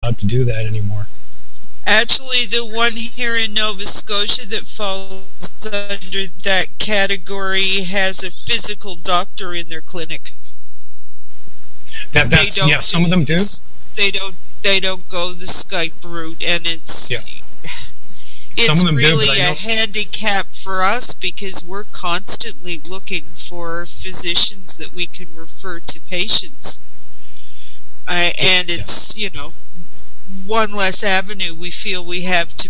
allowed to do that anymore. Actually, the one here in Nova Scotia that falls under that category has a physical doctor in their clinic. Yeah, some of them do. They don't go the Skype route, and it's really a handicap for us because we're constantly looking for physicians that we can refer to patients. And it's, you know, one less avenue we feel we have to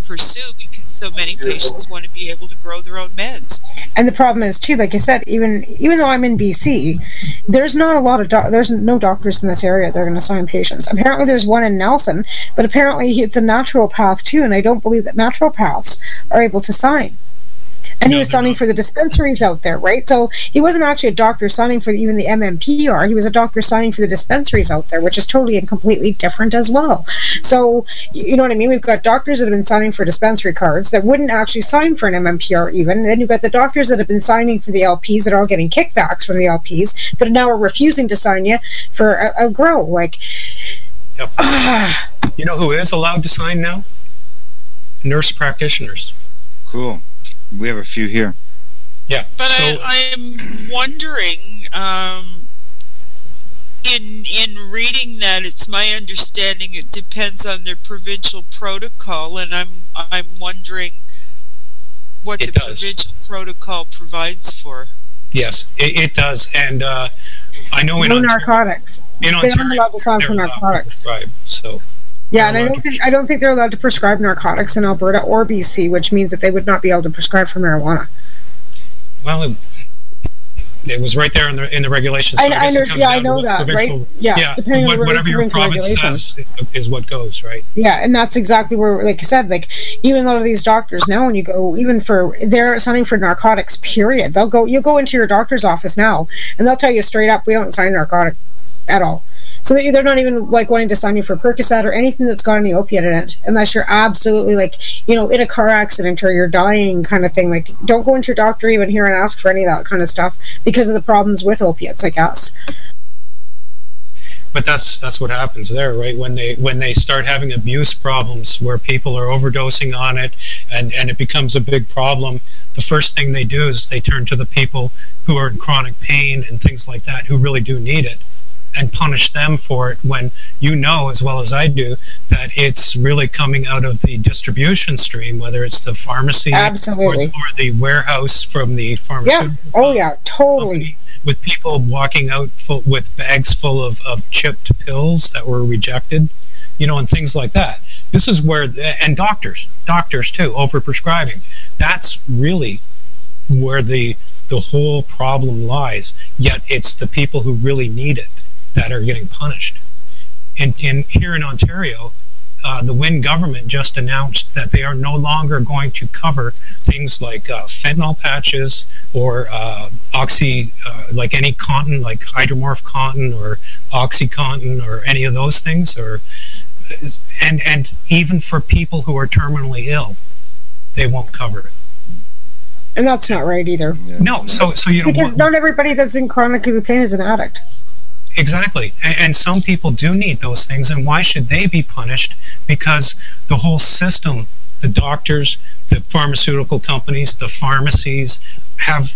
pursue because so many patients want to be able to grow their own meds. And the problem is too, like I said, even though I'm in BC, there's not a lot of there's no doctors in this area that are going to sign patients. Apparently there's one in Nelson, but apparently it's a naturopath too, and I don't believe that naturopaths are able to sign. And he was signing for the dispensaries out there, right? So he wasn't actually a doctor signing for even the MMPR. He was a doctor signing for the dispensaries out there, which is totally and completely different as well. So, you know what I mean? We've got doctors that have been signing for dispensary cards that wouldn't actually sign for an MMPR even. And then you've got the doctors that have been signing for the LPs that are all getting kickbacks from the LPs that now are refusing to sign you for a grow. Like, you know who is allowed to sign now? Nurse practitioners. Cool. We have a few here. Yeah. But so, I'm wondering, in reading that, it's my understanding it depends on their provincial protocol, and I'm wondering what the provincial protocol provides for. Yes, it does, and I know in Ontario, narcotics. They aren't allowed to sign for narcotics. Right. So. Yeah, and I don't think they're allowed to prescribe narcotics in Alberta or BC, which means that they would not be able to prescribe for marijuana. Well, it was right there in the regulations. So I know that, right? Yeah, depending on whatever your province says is what goes, right? Yeah, and that's exactly where, like I said, like even a lot of these doctors now, when you go, even for they're signing for narcotics, period. You'll go into your doctor's office now, and they'll tell you straight up, we don't sign narcotic at all. So they're not even like wanting to sign you for Percocet or anything that's got any opiate in it, unless you're absolutely like, you know, in a car accident or you're dying kind of thing. Like, don't go into your doctor even here and ask for any of that kind of stuff because of the problems with opiates, I guess. But that's what happens there, right? When they start having abuse problems where people are overdosing on it and it becomes a big problem, the first thing they do is they turn to the people who are in chronic pain and things like that who really do need it, and punish them for it when you know as well as I do that it's really coming out of the distribution stream, whether it's the pharmacy or the warehouse from the pharmaceutical totally. With people walking out with bags full of chipped pills that were rejected, you know, and things like that. This is where, and doctors too, overprescribing. That's really where the whole problem lies, yet it's the people who really need it that are getting punished. And here in Ontario, the Wynne government just announced that they are no longer going to cover things like fentanyl patches or like any cotton, like hydromorph cotton or OxyContin or any of those things, and even for people who are terminally ill, they won't cover it. And that's not right either. Yeah. No, so you know, because not everybody that's in chronic pain is an addict. Exactly, and some people do need those things, and why should they be punished? Because the whole system, the doctors, the pharmaceutical companies, the pharmacies have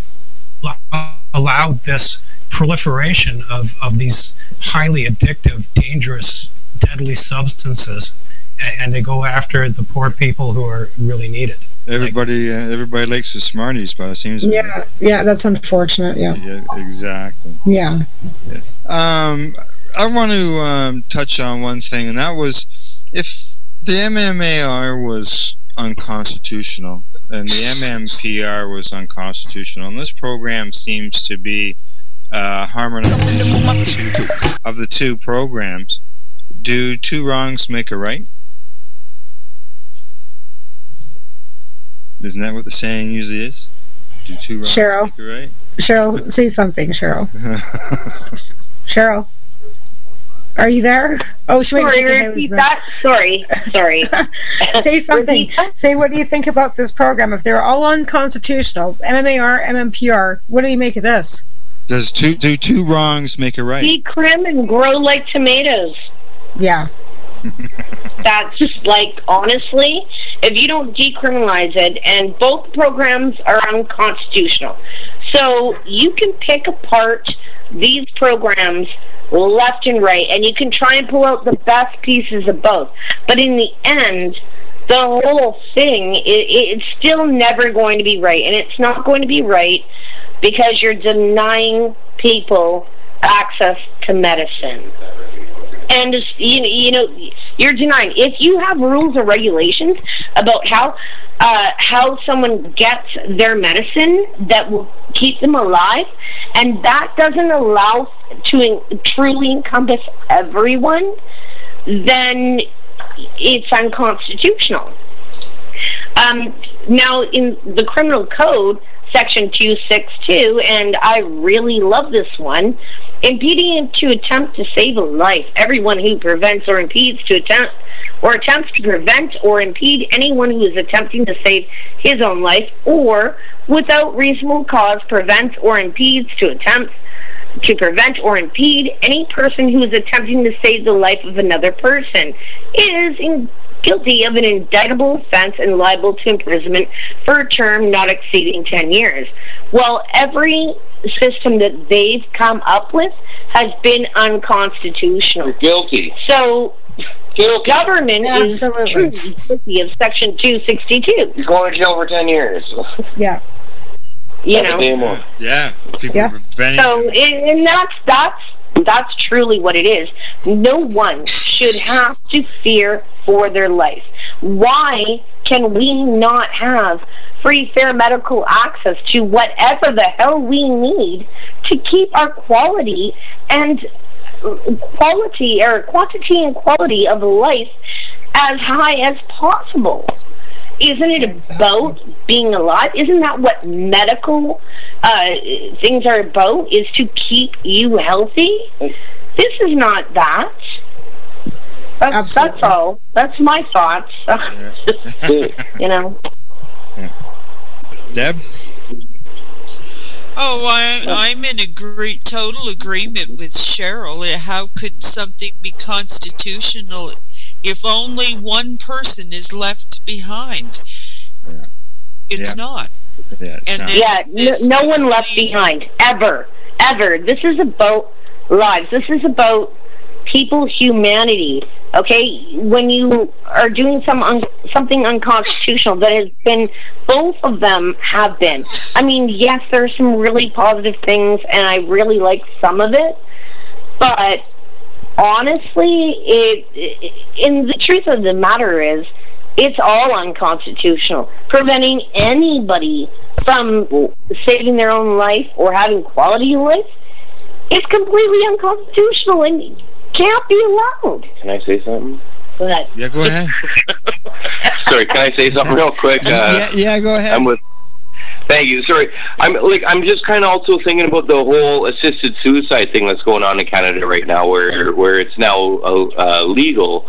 allowed this proliferation of these highly addictive, dangerous, deadly substances, and they go after the poor people who are really needed. Everybody likes the Smarties, but it seems. Yeah, that's unfortunate. Yeah. Exactly. Yeah. I want to touch on one thing, and that was if the MMAR was unconstitutional and the MMPR was unconstitutional, and this program seems to be harmonization of the two programs, do two wrongs make a right? Isn't that what the saying usually is? Do two wrongs make a right? Cheryl, say something, Cheryl. Cheryl, are you there? Oh, sorry, repeat that. Sorry. Say something. Say, what do you think about this program? If they're all unconstitutional, MMAR, MMPR, what do you make of this? Do two wrongs make a right? Be crim and grow like tomatoes. Yeah. That's like, honestly, if you don't decriminalize it, and both programs are unconstitutional. So you can pick apart these programs left and right, and you can try and pull out the best pieces of both. But in the end, the whole thing, it's still never going to be right. And it's not going to be right because you're denying people access to medicine. And, you know, you're denying. If you have rules or regulations about how someone gets their medicine that will keep them alive, and that doesn't allow to truly encompass everyone, then it's unconstitutional. Now, in the criminal code, Section 262, and I really love this one, impeding to attempt to save a life. Everyone who prevents or impedes to attempt or attempts to prevent or impede anyone who is attempting to save his own life, or without reasonable cause prevents or impedes to attempt to prevent or impede any person who is attempting to save the life of another person, is guilty of an indictable offense and liable to imprisonment for a term not exceeding 10 years. Well, every system that they've come up with has been unconstitutional. You're guilty. So, guilty. Government is guilty of Section 262. You're going to jail for 10 years. Yeah. You know. Yeah. So, and that's truly what it is. No one should have to fear for their life. Why can we not have free, fair medical access to whatever the hell we need to keep our quality and quantity and quality of life as high as possible? Isn't it about being alive? Isn't that what medical things are about, is to keep you healthy? This is not that. That's all. That's my thoughts. You know. Deb? Oh, I'm in total agreement with Cheryl. How could something be constitutional if only one person is left behind? Yeah. It's not. Yeah, and no one left behind, ever. This is about lives. This is about people's humanity. Okay, when you are doing something unconstitutional, that has been, both of them have been. I mean, yes, there are some really positive things, and I really like some of it, but honestly, in the truth of the matter is, it's all unconstitutional. Preventing anybody from saving their own life or having quality of life is completely unconstitutional and can't be allowed. Can I say something? Go ahead. Yeah, go ahead. Sorry, can I say something real quick? Yeah, go ahead. Thank you. Sorry, I'm just kind of also thinking about the whole assisted suicide thing that's going on in Canada right now, where it's now legal.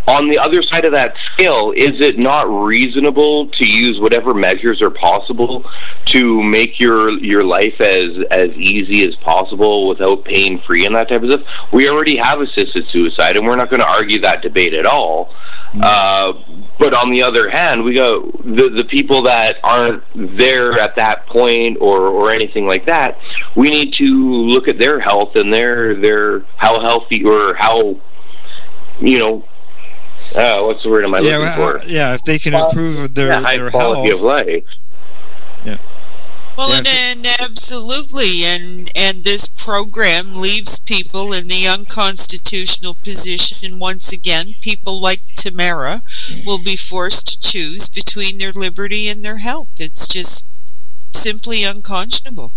On the other side of that scale, is it not reasonable to use whatever measures are possible to make your life as easy as possible without pain free and that type of stuff? We already have assisted suicide, and we're not going to argue that debate at all. But on the other hand, we got the people that aren't there at that point or anything like that. We need to look at their health and their how healthy or how, you know, what's the word am I looking for? If they can improve their high quality health of life. Yeah. Well, and absolutely, and this program leaves people in the unconstitutional position once again. People like Tamara will be forced to choose between their liberty and their health. It's just simply unconscionable.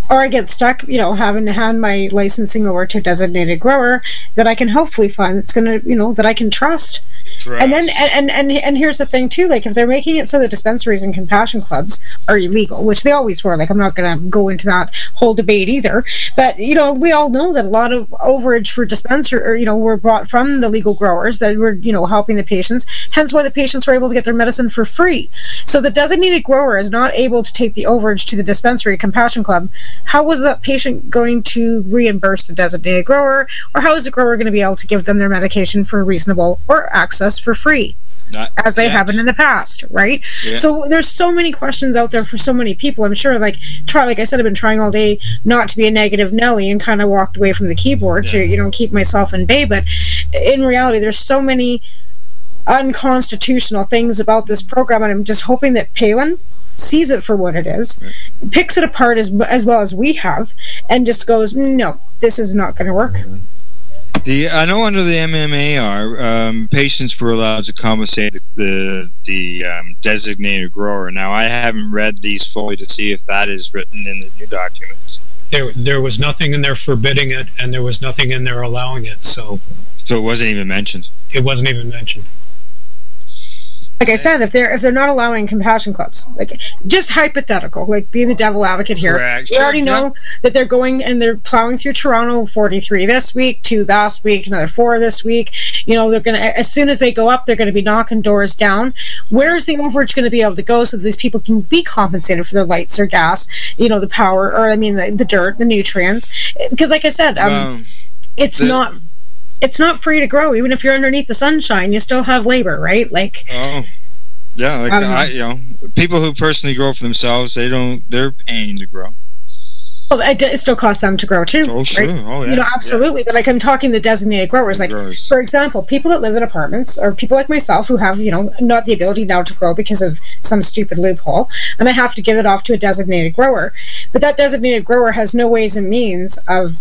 Or I get stuck, you know, having to hand my licensing over to a designated grower that I can hopefully find that's going to, you know, that I can trust. And then and here's the thing too, like if they're making it so that dispensaries and compassion clubs are illegal, which they always were, like I'm not going to go into that whole debate either, but we all know that a lot of overage for dispensary were bought from the legal growers that were helping the patients, hence why the patients were able to get their medicine for free. So the designated grower is not able to take the overage to the dispensary compassion club. How was that patient going to reimburse the designated grower, or how is the grower going to be able to give them their medication for reasonable or access for free, as they haven't in the past, right? Yeah. So there's so many questions out there for so many people. I'm sure, like I said, I've been trying all day not to be a negative Nelly and kind of walked away from the keyboard to keep myself in bay. But in reality, there's so many unconstitutional things about this program, and I'm just hoping that Palin sees it for what it is, picks it apart as well as we have, and just goes, no, this is not going to work. I know under the MMAR, patients were allowed to compensate the designated grower. Now, I haven't read these fully to see if that is written in the new documents. There was nothing in there forbidding it, and there was nothing in there allowing it. So it wasn't even mentioned. It wasn't even mentioned. Like I said, if they're not allowing compassion clubs, like just hypothetical, like being the devil advocate here, correct. We already know that they're going and they're plowing through Toronto, 43 this week, 2 last week, another 4 this week. They're gonna, as soon as they go up, they're going to be knocking doors down. Where is the overage going to be able to go so that these people can be compensated for their lights, their gas, the power, or the dirt, the nutrients? Because, like I said, it's not free to grow. Even if you're underneath the sunshine, you still have labor, right? Like, people who personally grow for themselves, they're paying to grow. Well, it still costs them to grow too. Oh, sure. Right? Oh, yeah. Absolutely. Yeah. But I'm talking the designated growers. Like, for example, people that live in apartments, or people like myself who have, not the ability now to grow because of some stupid loophole, and I have to give it off to a designated grower. But that designated grower has no ways and means of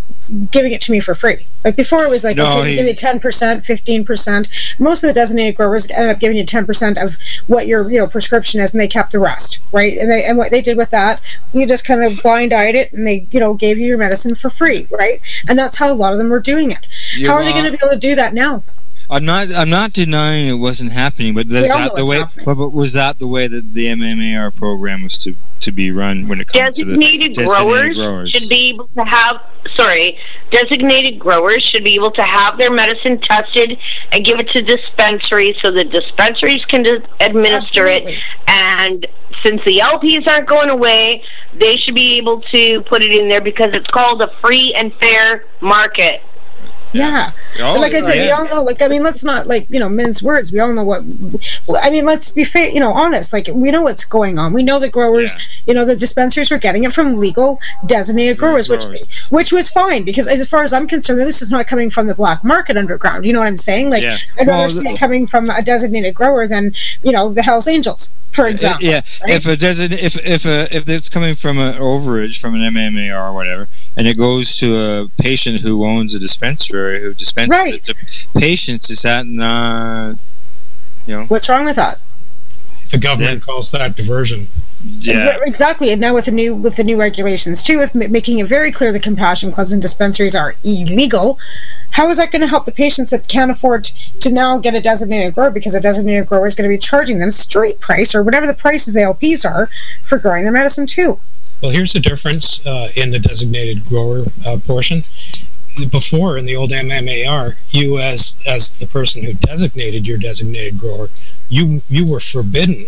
giving it to me for free. Like before, it was like, okay, give me 10%, 15%. Most of the designated growers end up giving you 10% of what your prescription is, and they kept the rest, right? And what they did with that, you just kind of blind-eyed it, and they gave you your medicine for free, right? And that's how a lot of them were doing it. How are they going to be able to do that now? I'm not denying it wasn't happening, but was that the way that the MMAR program was to be run when it comes to the designated growers should be able to have designated growers should be able to have their medicine tested and give it to dispensaries so the dispensaries can administer it. And since the LPs aren't going away, they should be able to put it in there because it's called a free and fair market. Yeah. Like I said, we all know, let's not, mince words. We all know let's be fair, honest. Like, we know what's going on. We know that growers, the dispensaries were getting it from legal designated growers, which was fine, because as far as I'm concerned, this is not coming from the black market underground. You know what I'm saying? Like, I'd rather see it coming from a designated grower than, the Hells Angels, for example. Yeah. Right? If it's coming from an overage from an MMAR or whatever, and it goes to a patient who owns a dispensary, who dispenses it to patients, is that not, What's wrong with that? The government calls that diversion. Yeah, exactly. And now with the new regulations too, with making it very clear that compassion clubs and dispensaries are illegal, how is that going to help the patients that can't afford to now get a designated grower, because a designated grower is going to be charging them straight price or whatever the prices ALPs are for growing their medicine too? Well, here's the difference in the designated grower portion. Before, in the old MMAR, you as the person who designated your designated grower, you were forbidden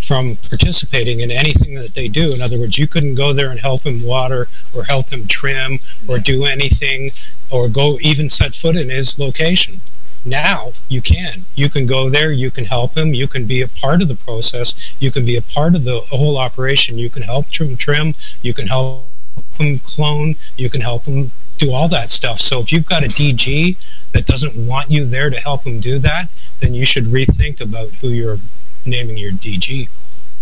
from participating in anything that they do. In other words, you couldn't go there and help him water or help him trim or do anything or go even set foot in his location. Now you can. You can go there, you can help him, you can be a part of the process, you can be a part of the whole operation, you can help him trim, you can help him clone, you can help him do all that stuff. So if you've got a DG that doesn't want you there to help him do that, then you should rethink about who you're naming your DG.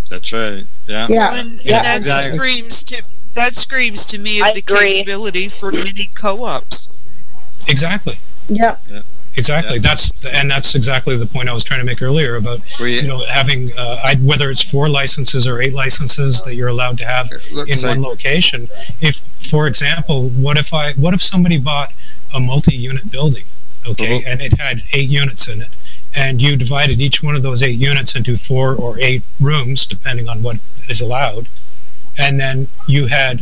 That's right. Yeah. And that screams to me of the capability for mini co-ops. Exactly. Yeah. Exactly. That's exactly the point I was trying to make earlier about having whether it's 4 licenses or 8 licenses that you're allowed to have in one location. If, for example, what if somebody bought a multi-unit building, and it had 8 units in it, and you divided each one of those 8 units into 4 or 8 rooms, depending on what is allowed, and then you had,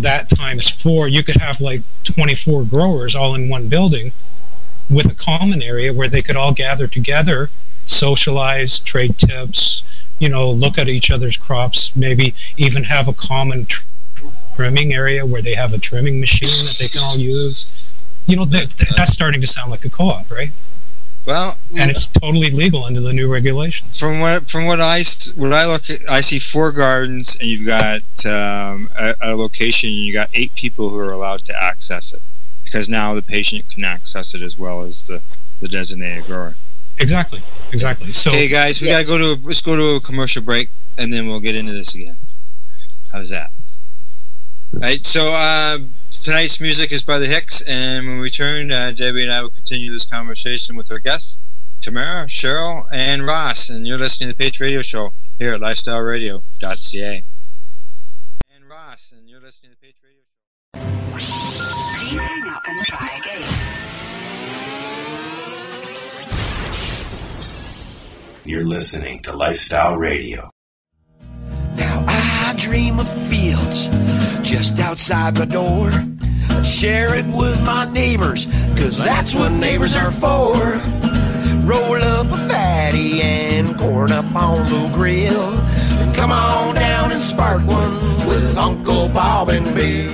that times 4, you could have like 24 growers all in one building with a common area where they could all gather together, socialize, trade tips, look at each other's crops, maybe even have a common trimming area where they have a trimming machine that they can all use. That's starting to sound like a co-op, right? Well, and it's totally legal under the new regulations. From what I look at, I see 4 gardens, and you've got a location, and you got 8 people who are allowed to access it, because now the patient can access it as well as the designated grower. Exactly. So, hey guys, let's go to a commercial break, and then we'll get into this again. How's that? Right. So tonight's music is by the Hicks, and when we return, Debbie and I will continue this conversation with our guests, Tamara, Cheryl, and Ross. And you're listening to the P.A.C.E Radio Show here at lifestyleradio.ca. And Ross, and you're listening to the P.A.C.E Radio Show. Please hang up and try again. You're listening to Lifestyle Radio. Now I dream of fields just outside my door. I'd share it with my neighbors, 'cause that's what neighbors are for. Roll up a fatty and corn up on the grill, and come on down and spark one with Uncle Bob and Bill.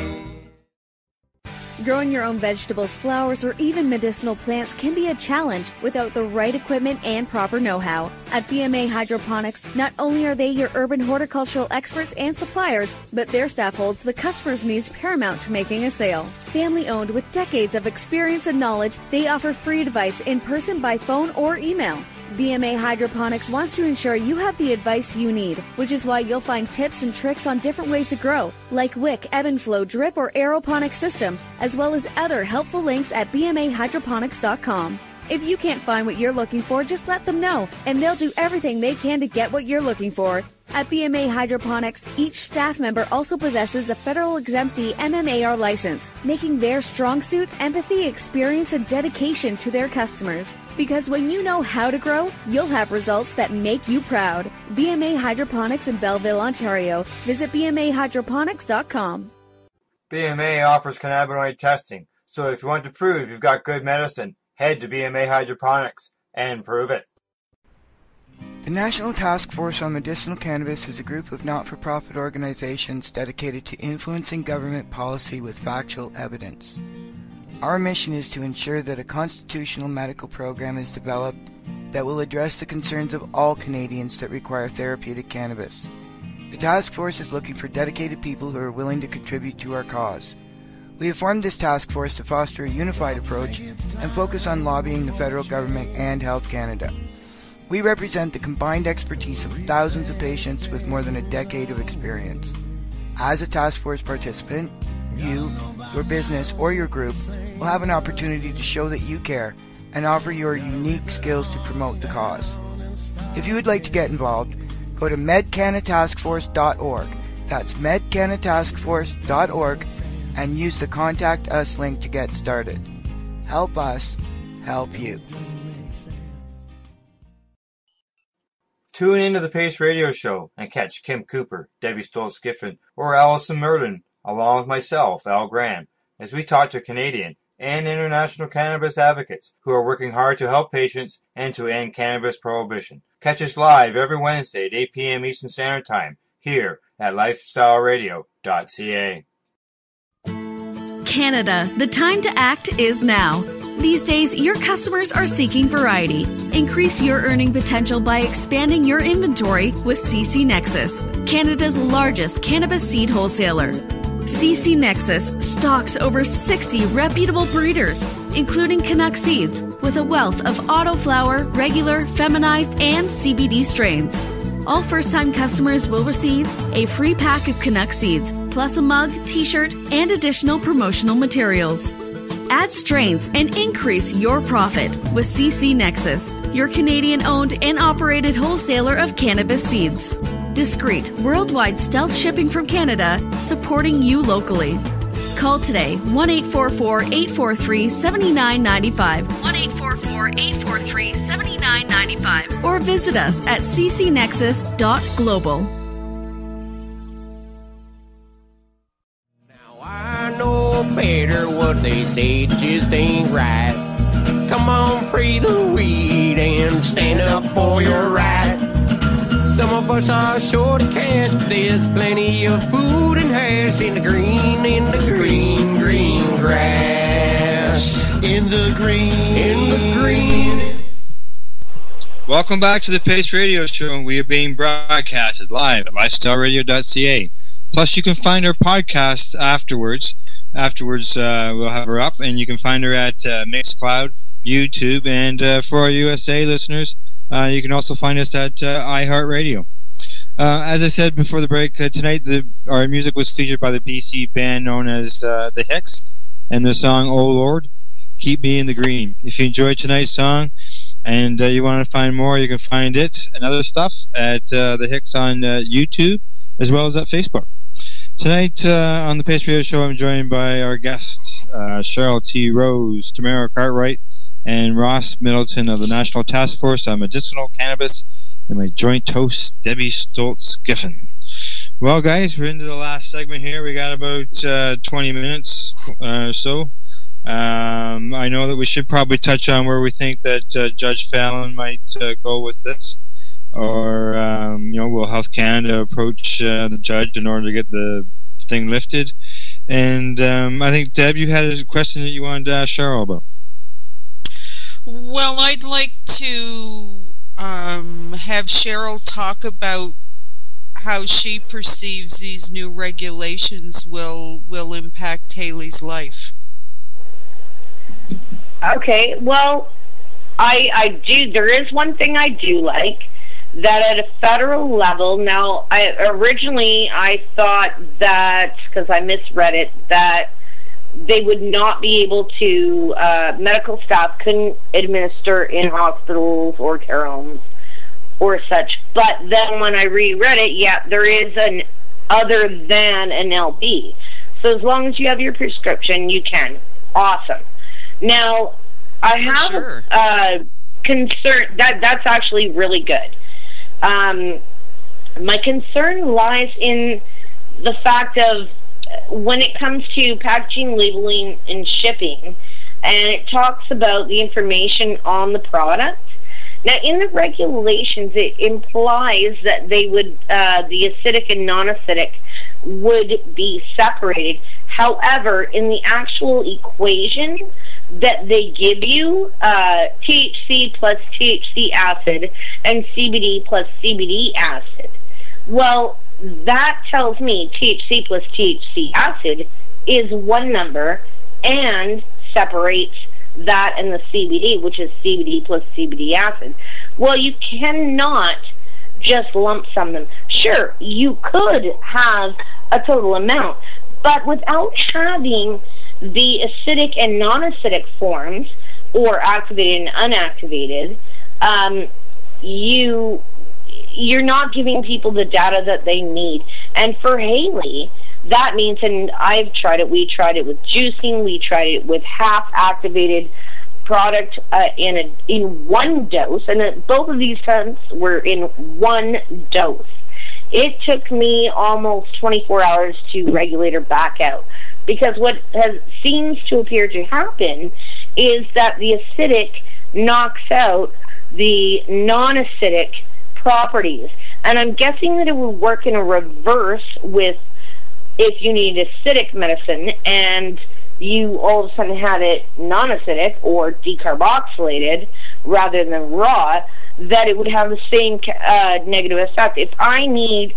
Growing your own vegetables, flowers, or even medicinal plants can be a challenge without the right equipment and proper know-how. At BMA Hydroponics, not only are they your urban horticultural experts and suppliers, but their staff holds the customer's needs paramount to making a sale. Family-owned with decades of experience and knowledge, they offer free advice in person, by phone, or email. BMA Hydroponics wants to ensure you have the advice you need, which is why you'll find tips and tricks on different ways to grow, like wick, ebb and flow, drip, or aeroponic system, as well as other helpful links at bmahydroponics.com. If you can't find what you're looking for, just let them know, and they'll do everything they can to get what you're looking for. At BMA Hydroponics, each staff member also possesses a federal exemptee MMAR license, making their strong suit empathy, experience, and dedication to their customers. Because when you know how to grow, you'll have results that make you proud. BMA Hydroponics in Belleville, Ontario. Visit bmahydroponics.com. BMA offers cannabinoid testing, so if you want to prove you've got good medicine, head to BMA Hydroponics and prove it. The National Task Force on Medicinal Cannabis is a group of not-for-profit organizations dedicated to influencing government policy with factual evidence. Our mission is to ensure that a constitutional medical program is developed that will address the concerns of all Canadians that require therapeutic cannabis. The task force is looking for dedicated people who are willing to contribute to our cause. We have formed this task force to foster a unified approach and focus on lobbying the federal government and Health Canada. We represent the combined expertise of thousands of patients with more than a decade of experience. As a task force participant, you, your business, or your group will have an opportunity to show that you care and offer your unique skills to promote the cause. If you would like to get involved, go to medcanataskforce.org. That's medcanataskforce.org and use the Contact Us link to get started. Help us help you. Tune into the P.A.C.E Radio Show and catch Kim Cooper, Debbie Stultz-Giffin, or Alison Merlin, along with myself, Al Graham, as we talk to Canadian and international cannabis advocates who are working hard to help patients and to end cannabis prohibition. Catch us live every Wednesday at 8 p.m. Eastern Standard Time here at lifestyleradio.ca. Canada, the time to act is now. These days, your customers are seeking variety. Increase your earning potential by expanding your inventory with CC Nexus, Canada's largest cannabis seed wholesaler. CC Nexus stocks over 60 reputable breeders, including Canuck seeds, with a wealth of autoflower, regular, feminized, and CBD strains. All first-time customers will receive a free pack of Canuck seeds, plus a mug, t-shirt, and additional promotional materials. Add strains and increase your profit with CC Nexus, your Canadian-owned and operated wholesaler of cannabis seeds. Discreet, worldwide stealth shipping from Canada, supporting you locally. Call today 1-844-843-7995, 1-844-843-7995, or visit us at ccnexus.global. Now I know better, what they say just ain't right. Come on, free the weed and stand up for your right. Some of us are short of cash, but there's plenty of food and hash in the green grass. In the green. Welcome back to the P.A.C.E Radio Show. We are being broadcasted live at lifestyleradio.ca. Plus, you can find our podcast afterwards. We'll have her up, and you can find her at Mixcloud, YouTube, and for our USA listeners, you can also find us at iHeartRadio. As I said before the break, tonight our music was featured by the BC band known as the Hicks, and the song "Oh Lord, Keep Me in the Green." If you enjoyed tonight's song and you want to find more, you can find it and other stuff at the Hicks on YouTube as well as at Facebook. Tonight on the P.A.C.E Radio Show, I'm joined by our guests, Cheryl T. Rose, Tamara Cartwright, and Ross Middleton of the National Task Force on Medicinal Cannabis, and my Joint Host Debbie Stultz-Giffin. Well, guys, we're into the last segment here. We got about 20 minutes or so. I know that we should probably touch on where we think that Judge Fallon might go with this, or will Health Canada approach the judge in order to get the thing lifted? And I think, Deb, you had a question that you wanted to ask Cheryl about. Well, I'd like to have Cheryl talk about how she perceives these new regulations will impact Haley's life. Okay, well, I do. There is one thing I do like, that at a federal level, now, originally I thought that, because I misread it, that they would not be able to, medical staff couldn't administer in hospitals or care homes or such. But then when I reread it, yeah, there is an other than an LP. So as long as you have your prescription, you can. Awesome. Now, I have a concern. That's actually really good. My concern lies in the fact of when it comes to packaging, labeling, and shipping, and it talks about the information on the product. Now, in the regulations, it implies that they would, the acidic and non-acidic would be separated. However, in the actual equation that they give you, THC plus THC acid and CBD plus CBD acid, well, that tells me THC plus THC acid is one number and separates that and the CBD, which is CBD plus CBD acid. Well, you cannot just lump sum them. Sure, you could have a total amount, but without having the acidic and non-acidic forms, or activated and unactivated, you're not giving people the data that they need. And for Haley, that means, and I've tried it, we tried it with juicing, we tried it with half-activated product in one dose, and both of these times were in one dose. It took me almost 24 hours to regulate her back out, because what seems to appear to happen is that the acidic knocks out the non-acidic properties. And I'm guessing that it would work in a reverse with if you need acidic medicine and you all of a sudden had it non-acidic or decarboxylated rather than raw, that it would have the same negative effect. If I need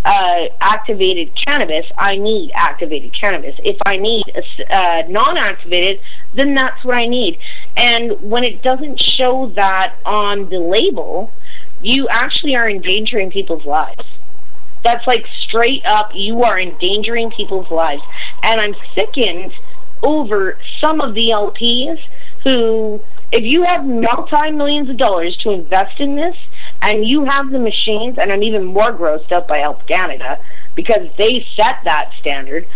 activated cannabis, I need activated cannabis. If I need non-activated, then that's what I need. And when it doesn't show that on the label, you actually are endangering people's lives. That's like straight up, you are endangering people's lives. And I'm sickened over some of the LPs who, if you have multi-millions of dollars to invest in this, and you have the machines, and I'm even more grossed out by Health Canada, because they set that standard,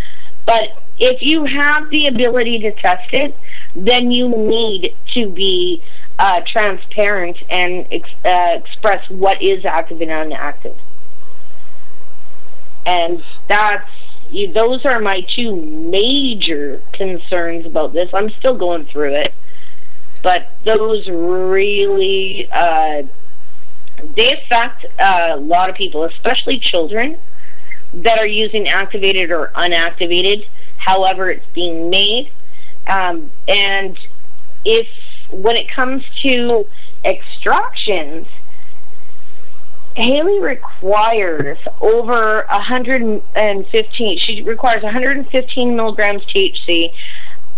but if you have the ability to test it, then you need to be transparent and express what is active and inactive. And those are my two major concerns about this. I'm still going through it, but those really they affect a lot of people, especially children that are using activated or unactivated, however it's being made. And if when it comes to extractions, Haley requires over 115. She requires 115 milligrams THC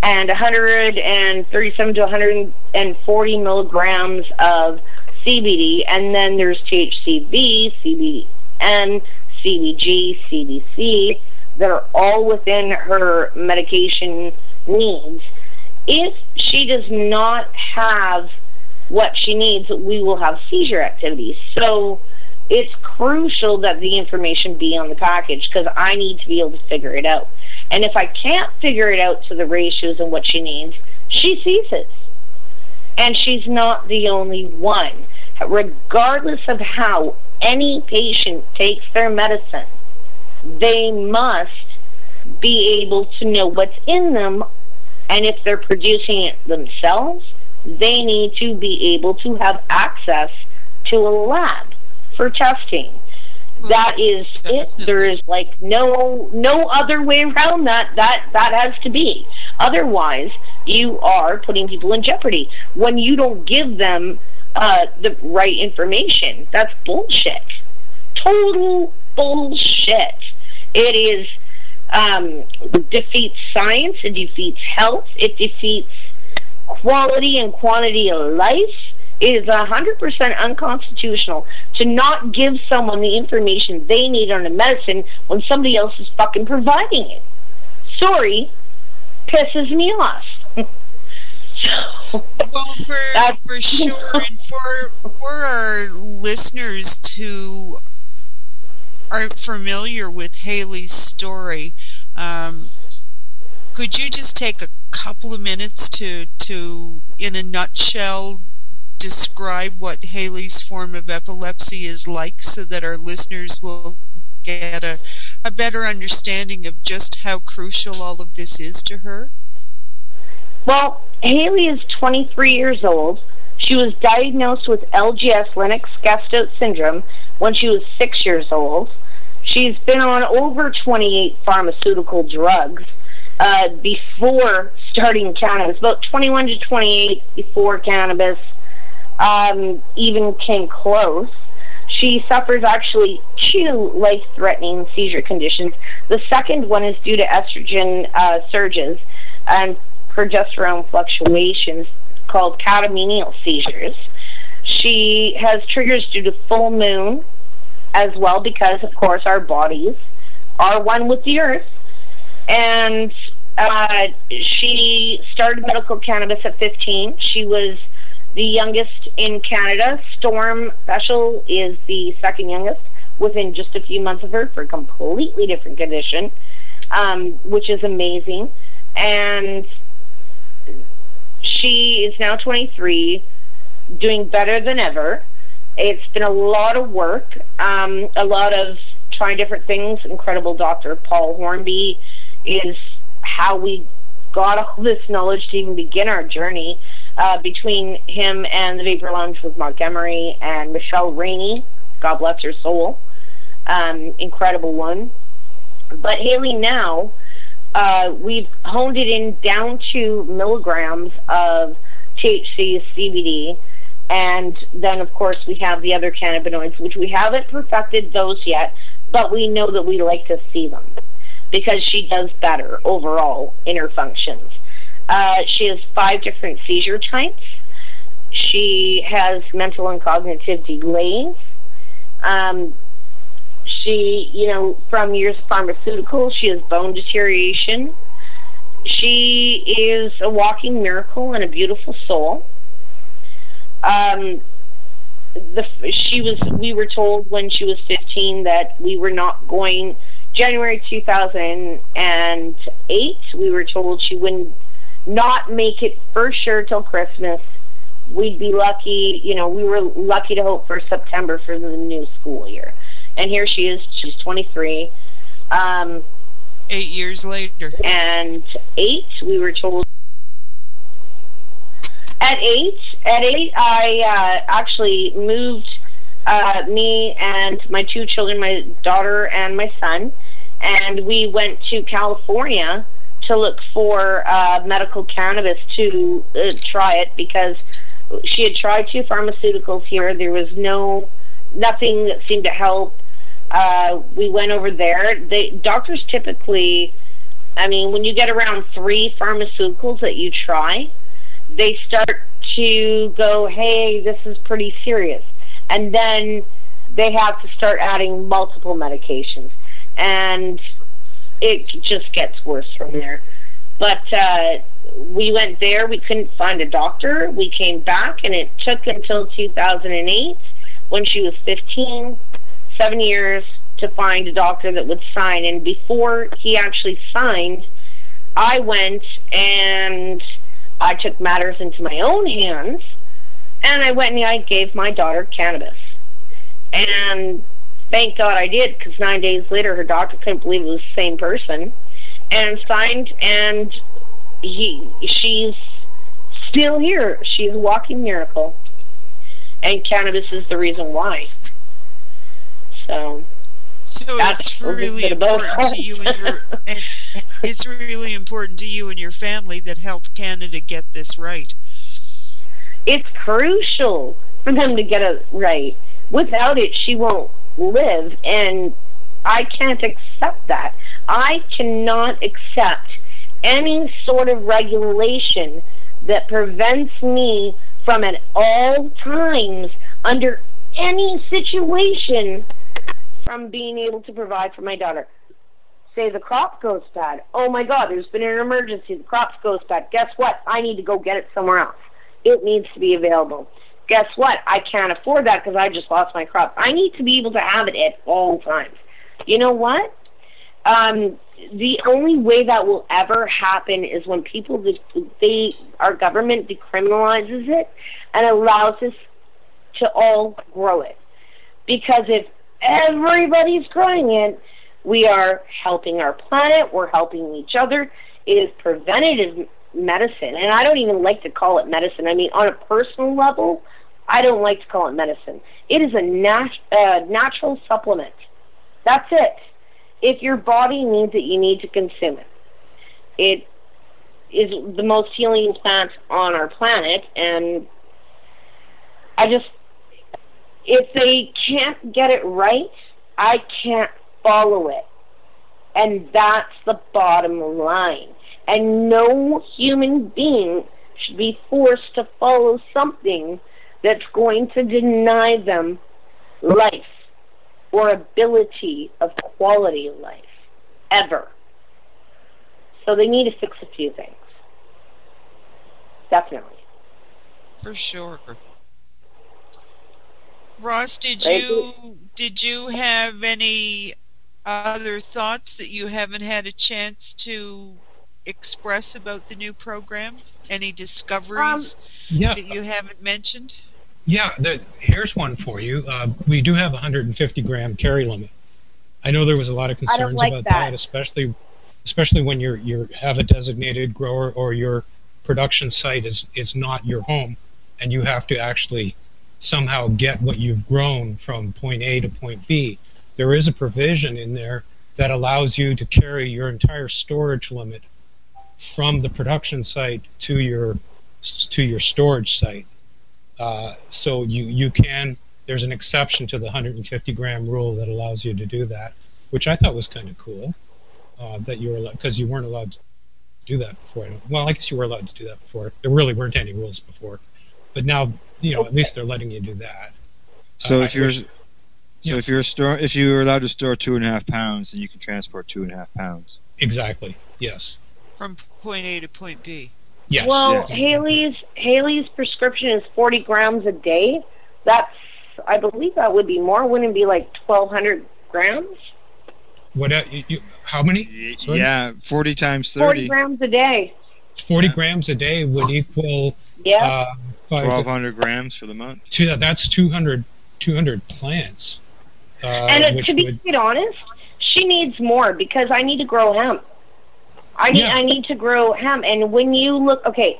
and 137 to 140 milligrams of CBD, and then there's THCV, CBN, CBG, CBC that are all within her medication needs. If she does not have what she needs, we will have seizure activity. So it's crucial that the information be on the package, because I need to be able to figure it out. And if I can't figure it out to the ratios and what she needs, she ceases. And she's not the only one. Regardless of how any patient takes their medicine, they must be able to know what's in them, and if they're producing it themselves, they need to be able to have access to a lab for testing. That is it. There is like no other way around that. That has to be. Otherwise, you are putting people in jeopardy when you don't give them the right information. That's bullshit. Total bullshit. It is defeats science. It defeats health. It defeats quality and quantity of life. It is 100% unconstitutional to not give someone the information they need on a medicine when somebody else is fucking providing it. Sorry, pisses me off. Well, for sure, and for our listeners who aren't familiar with Haley's story, could you just take a couple of minutes to in a nutshell, describe what Haley's form of epilepsy is like, so that our listeners will get a better understanding of just how crucial all of this is to her? Well, Haley is 23 years old. She was diagnosed with LGS Lennox-Gastaut syndrome when she was 6 years old. She's been on over 28 pharmaceutical drugs before starting cannabis, about 21 to 28 before cannabis even came close. She suffers actually 2 life-threatening seizure conditions. The second one is due to estrogen surges and progesterone fluctuations called catamenial seizures. She has triggers due to full moon as well, because, of course, our bodies are one with the earth. And she started medical cannabis at 15. She was the youngest in Canada. Storm Special is the second youngest, within just a few months of her, for a completely different condition, which is amazing. And she is now 23, doing better than ever. It's been a lot of work, a lot of trying different things. Incredible Dr. Paul Hornby is how we got all this knowledge to even begin our journey. Between him and the Vapor Lounge with Montgomery and Michelle Rainey, God bless her soul, incredible one. But Haley now, we've honed it in down to milligrams of THC, CBD, and then of course we have the other cannabinoids, which we haven't perfected those yet, but we know that we like to see them because she does better overall in her functions. She has 5 different seizure types. She has mental and cognitive delays. She, from years of pharmaceuticals, she has bone deterioration. She is a walking miracle and a beautiful soul. We were told when she was 15 that we were not going January 2008, we were told she wouldn't not make it for sure till Christmas. We'd be lucky, we were lucky to hope for September for the new school year. And here she is, she's 23. 8 years later. And 8, we were told. At 8, I actually moved me and my 2 children, my daughter and my son, and we went to California to look for medical cannabis to try it, because she had tried 2 pharmaceuticals here. There was nothing that seemed to help. We went over there. Doctors typically, when you get around 3 pharmaceuticals that you try, they start to go, hey, this is pretty serious. And then they have to start adding multiple medications. And it just gets worse from there. But we went there. We couldn't find a doctor. We came back, and it took until 2008, when she was 15, 7 years, to find a doctor that would sign. And before he actually signed, I went and I took matters into my own hands, and I went and I gave my daughter cannabis. And thank God I did, because 9 days later her doctor couldn't believe it was the same person, and signed, and she's still here. She's a walking miracle. And cannabis is the reason why. So it's really important to you and it's really important to you and your family that helped Canada get this right. It's crucial for them to get it right. Without it, she won't live, and I can't accept that. I cannot accept any sort of regulation that prevents me from at all times, under any situation, from being able to provide for my daughter. Say the crop goes bad. Oh my God, there's been an emergency. The crop goes bad. Guess what? I need to go get it somewhere else. It needs to be available. Guess what? I can't afford that because I just lost my crop. I need to be able to have it at all times. You know what? The only way that will ever happen is when our government decriminalizes it and allows us to all grow it. Because if everybody's growing it, we are helping our planet, we're helping each other. It is preventative medicine, and I don't even like to call it medicine. On a personal level, I don't like to call it medicine. It is a natural supplement. That's it. If your body needs it, you need to consume it. It is the most healing plant on our planet, and if they can't get it right, I can't follow it. And that's the bottom line. And no human being should be forced to follow something that's going to deny them life or ability of quality of life, ever. So they need to fix a few things. Definitely. For sure. Ross, did you have any other thoughts that you haven't had a chance to express about the new program? Any discoveries that you haven't mentioned? Yeah, here's one for you. We do have a 150-gram carry limit. I know there was a lot of concerns about that, especially when you have a designated grower or your production site is not your home, and you have to actually somehow get what you've grown from point A to point B. There is a provision in there that allows you to carry your entire storage limit from the production site to your storage site. So you can, there's an exception to the 150-gram rule that allows you to do that, which I thought was kind of cool, that you were, because you weren't allowed to do that before. Well, I guess you were allowed to do that before. There really weren't any rules before, but now at least they're letting you do that. So if you're allowed to store 2.5 pounds, then you can transport 2.5 pounds. Exactly. Yes. From point A to point B. Yes. Well, yes. Haley's prescription is 40 grams a day. I believe that would be more. Wouldn't it be like 1,200 grams? What? How many? Sorry? Yeah, 40 times 30. 40 grams a day. 40 grams a day would equal 1,200 grams for the month. That's 200 plants. And to be quite honest, she needs more because I need to grow hemp. I need to grow hemp. And when you look, okay,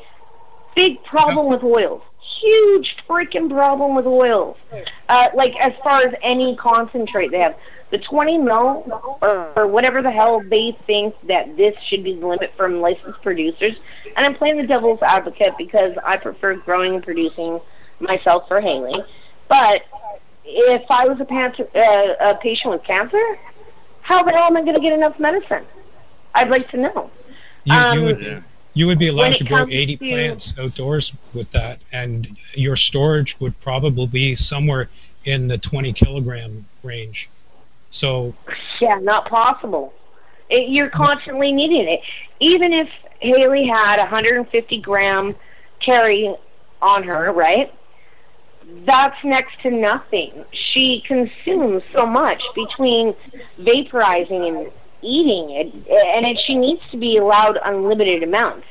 big problem with oils. Huge freaking problem with oils. Like as far as any concentrate they have. The 20 mil or whatever the hell they think that this should be the limit from licensed producers. And I'm playing the devil's advocate because I prefer growing and producing myself for Haley. But if I was a patient with cancer, how the hell am I going to get enough medicine? I'd like to know. You would be allowed to grow 80 plants outdoors with that, and your storage would probably be somewhere in the 20 kilogram range. So yeah, not possible. You're constantly needing it. Even if Haley had 150 gram carry on her, right? That's next to nothing. She consumes so much between vaporizing and eating it, and she needs to be allowed unlimited amounts.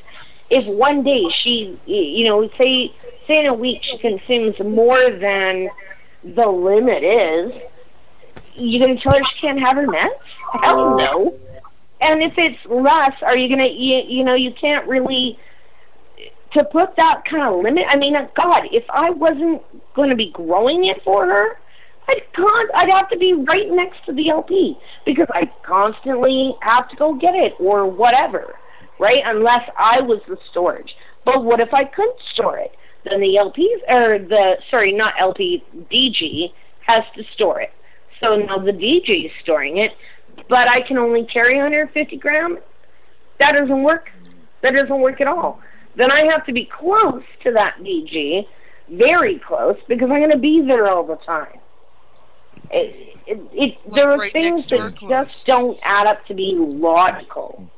If one day she, say in a week she consumes more than the limit is, you going to tell her she can't have her meds? Hell no. And if it's less, are you going to, you can't really, to put that kind of limit, I mean, God, if I wasn't going to be growing it for her, I'd have to be right next to the LP because I constantly have to go get it or whatever, right? Unless I was the storage. But what if I couldn't store it? Then the not LP, DG has to store it. So now the DG is storing it, but I can only carry 150 grams. That doesn't work. That doesn't work at all. Then I have to be close to that DG, very close, because I'm going to be there all the time. There are things that just don't add up to be logical,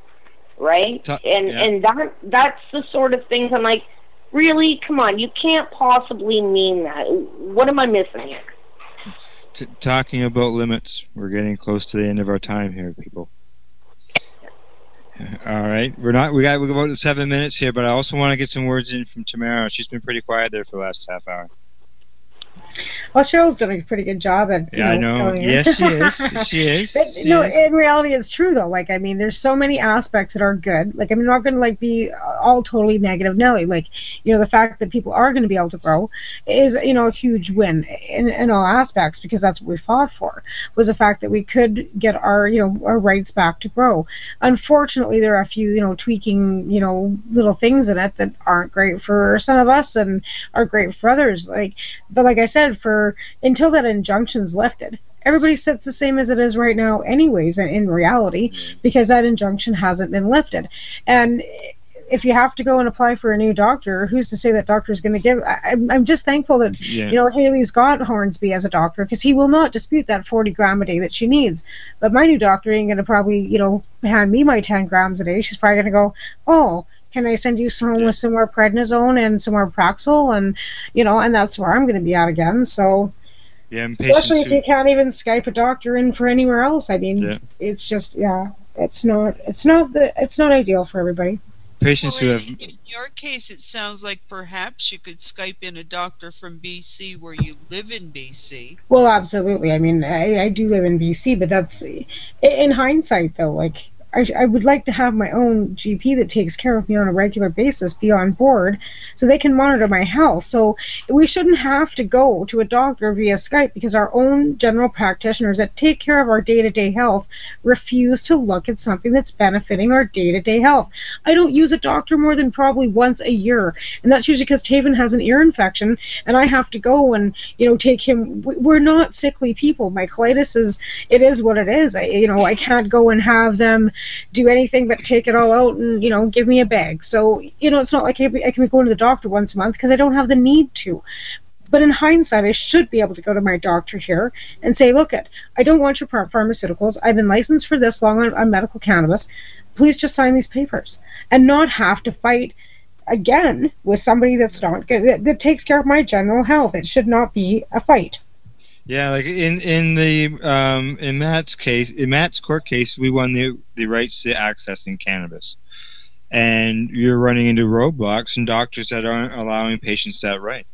right? And that's the sort of things I'm like, really? Come on, you can't possibly mean that. What am I missing here? Talking about limits, we're getting close to the end of our time here, people. All right, we got about 7 minutes here, but I also want to get some words in from Tamara. She's been pretty quiet there for the last half hour. Well, Cheryl's done a pretty good job at, I know. Yes, she is. She is. But, in reality, it's true, though. Like, I mean, there's so many aspects that are good. Like, I'm not going to, be all totally negative Nelly. Like, the fact that people are going to be able to grow is, a huge win in all aspects, because that's what we fought for, was the fact that we could get our, our rights back to grow. Unfortunately, there are a few, tweaking, little things in it that aren't great for some of us and are great for others. But like I said, until that injunction's lifted, everybody sits the same as it is right now anyways, in reality, because that injunction hasn't been lifted. And if you have to go and apply for a new doctor, who's to say that doctor is going to give? I'm just thankful that Haley's got Hornsby as a doctor, because he will not dispute that 40 gram a day that she needs. But my new doctor ain't going to probably hand me my 10 grams a day. She's probably going to go, oh, can I send you some with some more prednisone and some more Praxil, and and that's where I'm going to be at again. So, especially if you can't even Skype a doctor in for anywhere else. I mean, it's just it's not ideal for everybody. Patients who have. In your case, it sounds like perhaps you could Skype in a doctor from BC where you live in BC. Well, absolutely. I mean, I do live in BC, but that's in hindsight, though. I would like to have my own GP that takes care of me on a regular basis be on board so they can monitor my health. So we shouldn't have to go to a doctor via Skype because our own general practitioners that take care of our day-to-day health refuse to look at something that's benefiting our day-to-day health. I don't use a doctor more than probably once a year, and that's usually because Taven has an ear infection and I have to go and take him. We're not sickly people. My colitis is what it is. I can't go and have them do anything but take it all out and give me a bag. So it's not like I can be going to the doctor once a month because I don't have the need to. But in hindsight, I should be able to go to my doctor here and say, look, I don't want your pharmaceuticals. I've been licensed for this long on medical cannabis. Please just sign these papers and not have to fight again with somebody that's not good, that takes care of my general health. It should not be a fight. Yeah, like in Matt's court case, we won the rights to accessing cannabis, and you're running into roadblocks and doctors that aren't allowing patients that right.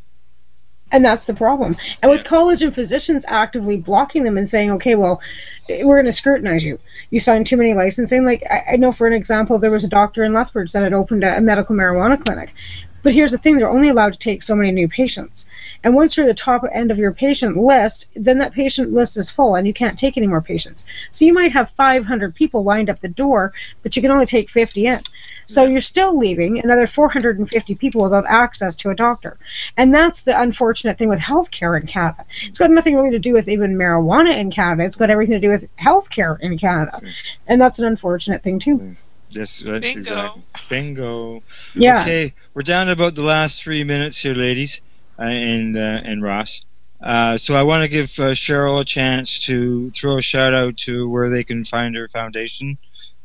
And that's the problem. And with college and physicians actively blocking them and saying, okay, well, we're going to scrutinize you. You signed too many licensing. Like, I know, for an example, there was a doctor in Lethbridge that had opened a medical marijuana clinic. But here's the thing, they're only allowed to take so many new patients. And once you're at the top end of your patient list, then that patient list is full and you can't take any more patients. So you might have 500 people lined up the door, but you can only take 50 in. So you're still leaving another 450 people without access to a doctor. And that's the unfortunate thing with healthcare in Canada. It's got nothing really to do with even marijuana in Canada. It's got everything to do with healthcare in Canada. And that's an unfortunate thing too. Yes, right, Bingo. Exactly. Bingo. Yeah. Okay, we're down to about the last 3 minutes here, ladies, and Ross. So I want to give Cheryl a chance to throw a shout out to where they can find her foundation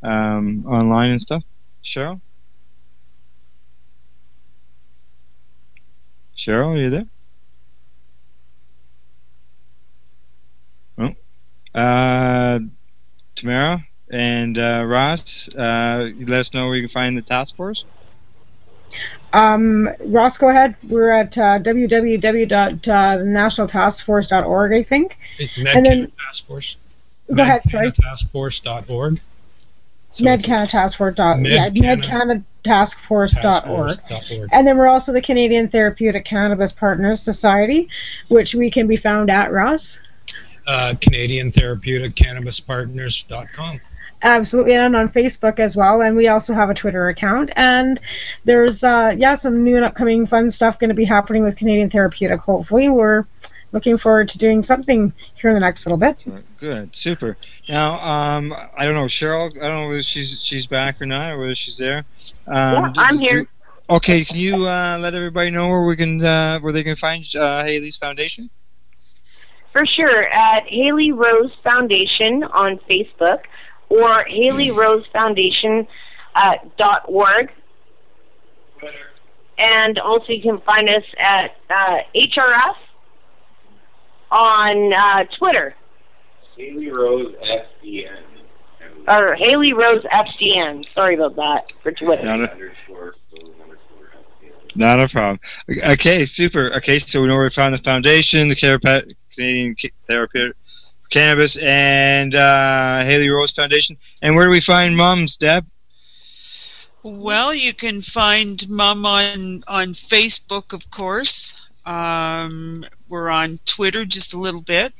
online and stuff. Cheryl? Cheryl, are you there? Oh. Tamara and Ross, you let us know where you can find the task force. Ross, go ahead. We're at www.nationaltaskforce.org, I think. And then Task Force. Go ahead, sorry. Medcanataskforce.org. Medcanataskforce.org. And then we're also the Canadian Therapeutic Cannabis Partners Society, which we can be found at, Ross? CanadianTherapeuticCannabisPartners.com. Absolutely, and on Facebook as well, and we also have a Twitter account, and there's some new and upcoming fun stuff going to be happening with Canadian Therapeutic. Hopefully, we're looking forward to doing something here in the next little bit. Good, super. Now, I don't know, Cheryl, I don't know whether she's back or not, or whether she's there. Yeah, I'm here. Okay, can you let everybody know where they can find Haley's Foundation? For sure, at Haley Rose Foundation on Facebook, or HaleyRoseFoundation.org. And also you can find us at HRF on Twitter. Haley Rose FDN. Or Haley Rose FDN. Sorry about that, for Twitter. Not a problem. Okay, super. Okay, so we know where to find the foundation, the Canadian Therapeutic Cannabis, and Haley Rose Foundation. And where do we find Mums, Deb? Well, you can find Mum on Facebook, of course. We're on Twitter just a little bit.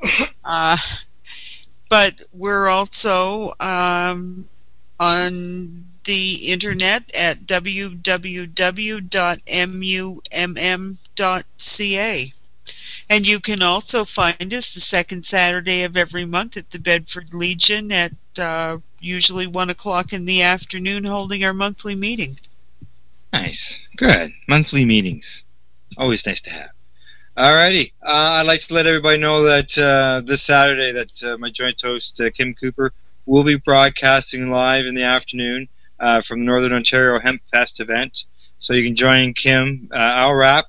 But we're also on the internet at www.mumm.ca. And you can also find us the second Saturday of every month at the Bedford Legion at usually 1 o'clock in the afternoon, holding our monthly meeting. Nice. Good. Monthly meetings. Always nice to have. Alrighty. I'd like to let everybody know that this Saturday that my joint host, Kim Cooper, will be broadcasting live in the afternoon from the Northern Ontario Hemp Fest event. So you can join Kim, Al Rap,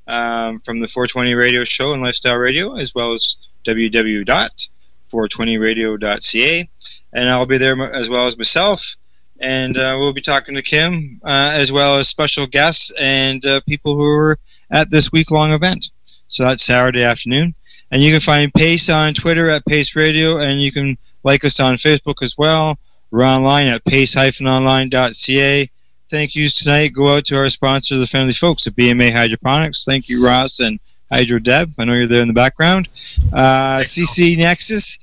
from the 420 Radio Show and Lifestyle Radio, as well as www.420radio.ca. And I'll be there as well as myself. And we'll be talking to Kim, as well as special guests and people who are at this week-long event. So that's Saturday afternoon. And you can find P.A.C.E on Twitter at P.A.C.E Radio, and you can like us on Facebook as well. We're online at pace-online.ca. Thank yous tonight go out to our sponsor, the friendly folks at BMA Hydroponics. Thank you, Ross and Hydro Deb. I know you're there in the background. CC Nexus,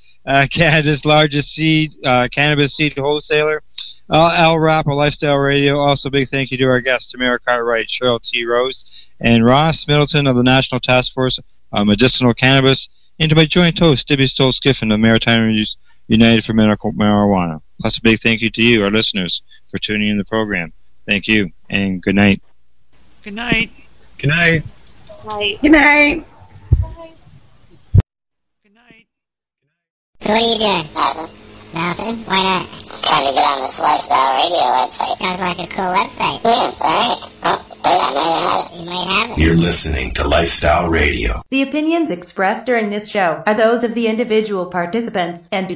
Canada's largest cannabis seed wholesaler. Al Rap, a Lifestyle Radio. Also, big thank you to our guests, Tamara Cartwright, Cheryl T. Rose, and Ross Middleton of the National Task Force on Medicinal Cannabis, and to my joint host, Debbie Stultz-Giffin of Maritime United for Medical Marijuana. Plus, a big thank you to you, our listeners, for tuning in the program. Thank you, and good night. Good night. Good night. Night. Good night. Good night. So what are you doing? Nothing. Why not? trying to get on this Lifestyle Radio website. Sounds like a cool website. Yeah, it's alright. Oh, wait, I might have it. You might have it. You're listening to Lifestyle Radio. The opinions expressed during this show are those of the individual participants and do